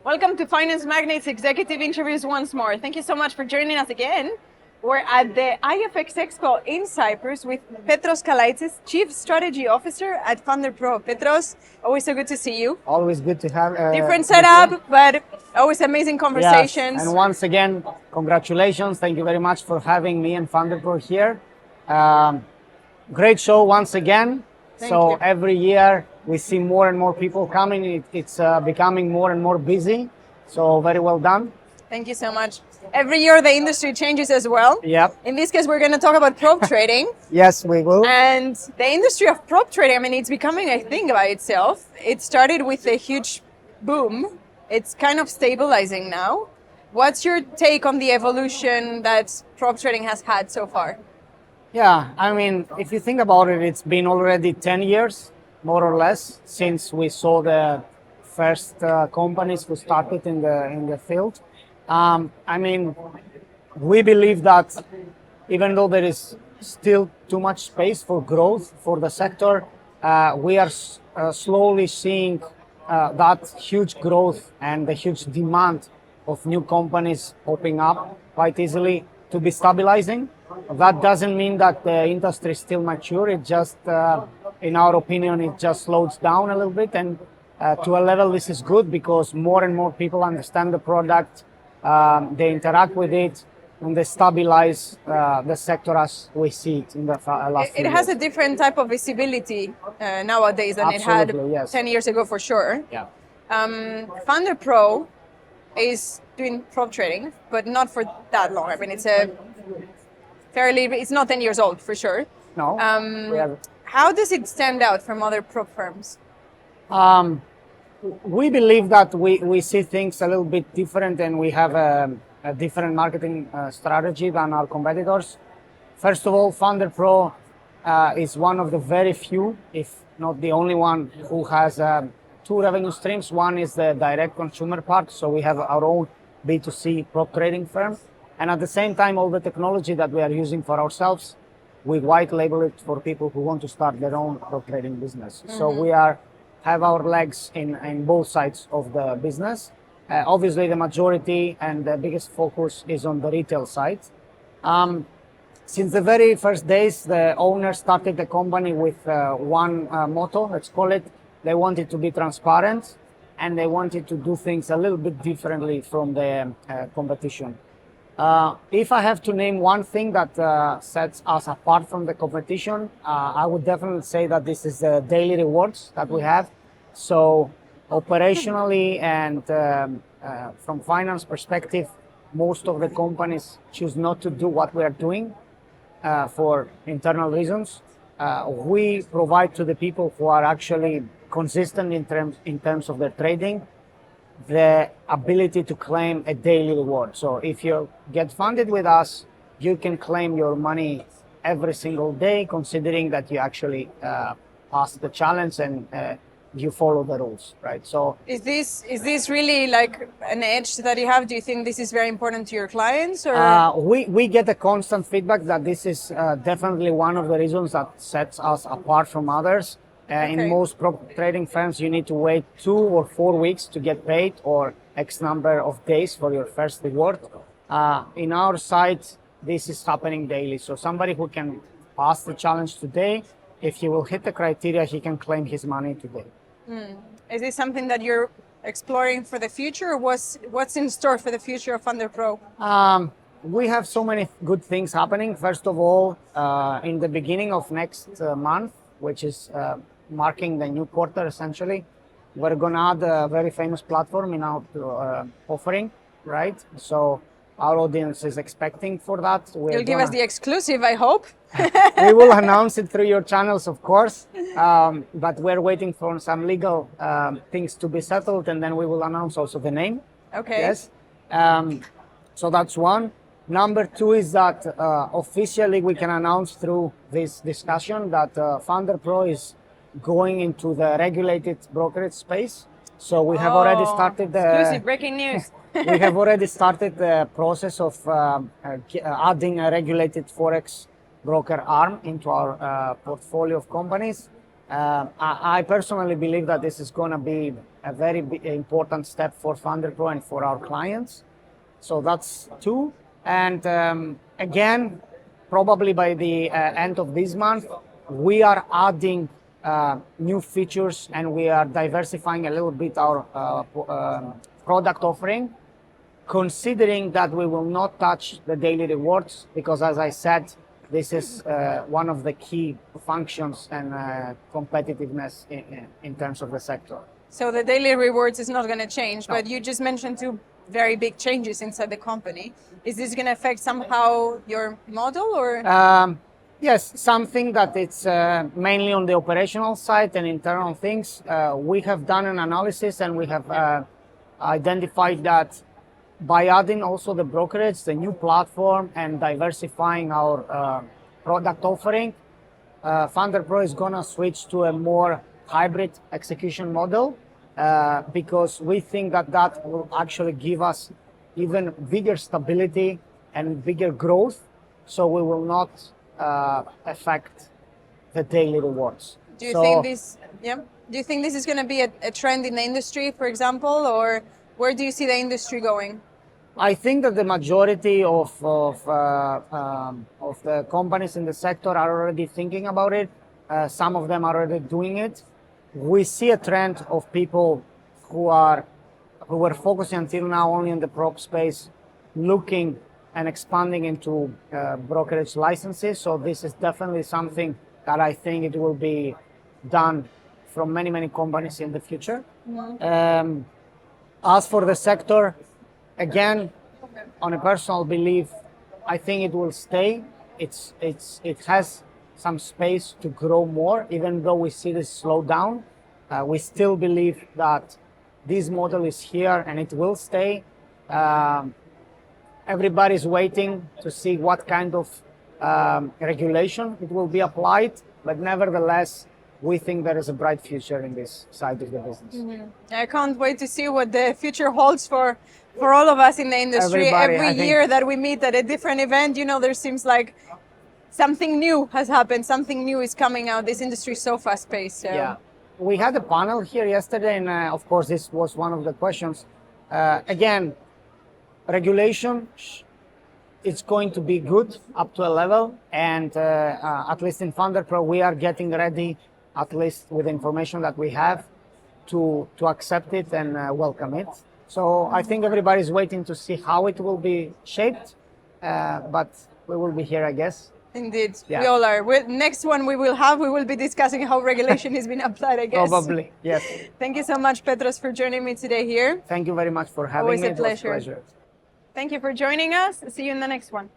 Welcome to Finance Magnates Executive Interviews once more. Thank you so much for joining us again. We're at the iFX Expo in Cyprus with Petros Kalaitzis, Chief Strategy Officer at FunderPro. Petros, always so good to see you. Always good to have Different setup, but always amazing conversations. Yes. And once again, congratulations. Thank you very much for having me and FunderPro here. Great show once again. Thank you. Every year we see more and more people coming. It's becoming more and more busy. So very well done. Thank you so much. Every year the industry changes as well. Yep. In this case, we're going to talk about prop trading. Yes, we will. And the industry of prop trading, I mean, it's becoming a thing by itself. It started with a huge boom. It's kind of stabilizing now. What's your take on the evolution that prop trading has had so far? Yeah, I mean, if you think about it, it's been already 10 years, more or less, since we saw the first companies who started in the field. I mean, we believe that even though there is still too much space for growth for the sector, we are slowly seeing that huge growth and the huge demand of new companies popping up quite easily to be stabilizing. That doesn't mean that the industry is still mature. It just, in our opinion, it just slows down a little bit. And to a level, this is good because more and more people understand the product, they interact with it, and they stabilize the sector as we see it in the last few years. It has years. A different type of visibility nowadays than Absolutely, it had yes. 10 years ago, for sure. Yeah. FunderPro is doing prop trading, but not for that long. I mean, it's not 10 years old, for sure. No. How does it stand out from other prop firms? We believe that we see things a little bit different and we have a different marketing strategy than our competitors. First of all, FunderPro is one of the very few, if not the only one, who has two revenue streams. One is the direct consumer part, so we have our own B2C prop trading firm. And at the same time, all the technology that we are using for ourselves, we white label it for people who want to start their own prop trading business. Mm-hmm. So we have our legs in both sides of the business. Obviously, the majority and the biggest focus is on the retail side. Since the very first days, the owners started the company with one motto, let's call it. They wanted to be transparent and they wanted to do things a little bit differently from the competition. If I have to name one thing that sets us apart from the competition, I would definitely say that this is the daily rewards that we have. So operationally and from finance perspective, most of the companies choose not to do what we are doing for internal reasons. We provide to the people who are actually consistent in terms of their trading the ability to claim a daily reward. So if you get funded with us, you can claim your money every single day, considering that you actually pass the challenge and you follow the rules, right? So is this really like an edge that you have? Do you think this is very important to your clients? Or we get a constant feedback that this is definitely one of the reasons that sets us apart from others. Okay. In most prop trading firms, you need to wait 2 or 4 weeks to get paid or X number of days for your first reward. In our side, this is happening daily. So somebody who can pass the challenge today, if he will hit the criteria, he can claim his money today. Is this something that you're exploring for the future? Or what's in store for the future of FunderPro? We have so many good things happening. First of all, in the beginning of next month, which is marking the new quarter, essentially, we're going to add a very famous platform in our offering, right? So our audience is expecting for that. You'll give us the exclusive, I hope. We will announce it through your channels, of course, but we're waiting for some legal things to be settled, and then we will announce also the name. Okay. Yes. So that's one. Number two is that officially we can announce through this discussion that FunderPro is going into the regulated brokerage space. So we have already started exclusive breaking news. We have already started the process of adding a regulated Forex broker arm into our portfolio of companies. I personally believe that this is going to be a very important step for FunderPro and for our clients. So that's two. And again, probably by the end of this month, we are adding new features and we are diversifying a little bit our product offering, considering that we will not touch the daily rewards, because as I said, this is one of the key functions and competitiveness in terms of the sector. So the daily rewards is not going to change, but you just mentioned two very big changes inside the company. Is this going to affect somehow your model, or? Yes, something that it's mainly on the operational side and internal things. We have done an analysis and we have identified that by adding also the brokerage, the new platform, and diversifying our product offering, FunderPro is going to switch to a more hybrid execution model because we think that that will actually give us even bigger stability and bigger growth, so we will not affect the daily rewards. Do you think this? Yeah. Do you think this is going to be a trend in the industry, for example, or where do you see the industry going? I think that the majority of the companies in the sector are already thinking about it. Some of them are already doing it. We see a trend of people who were focusing until now only in the prop space, looking and expanding into brokerage licenses. So this is definitely something that I think it will be done from many companies in the future. Mm-hmm. As for the sector, again, on a personal belief, I think it will stay. It has some space to grow more, even though we see this slowdown. We still believe that this model is here and it will stay. Everybody's waiting to see what kind of regulation it will be applied, but nevertheless, we think there is a bright future in this side of the business. Mm-hmm. I can't wait to see what the future holds for all of us in the industry. Every year that we meet at a different event, there seems like something new has happened, something new is coming out. This industry is so fast-paced. So. Yeah. We had a panel here yesterday, and of course, this was one of the questions. Again, regulation, it's going to be good up to a level, and at least in FunderPro, we are getting ready, at least with the information that we have, to accept it and welcome it. So I think everybody's waiting to see how it will be shaped, but we will be here, I guess. Indeed, yeah. We all are. Next one we will be discussing how regulation is being applied, I guess. Probably, yes. Thank you so much, Petros, for joining me today here. Thank you very much for having me. Always a pleasure. It was a pleasure. Thank you for joining us. See you in the next one.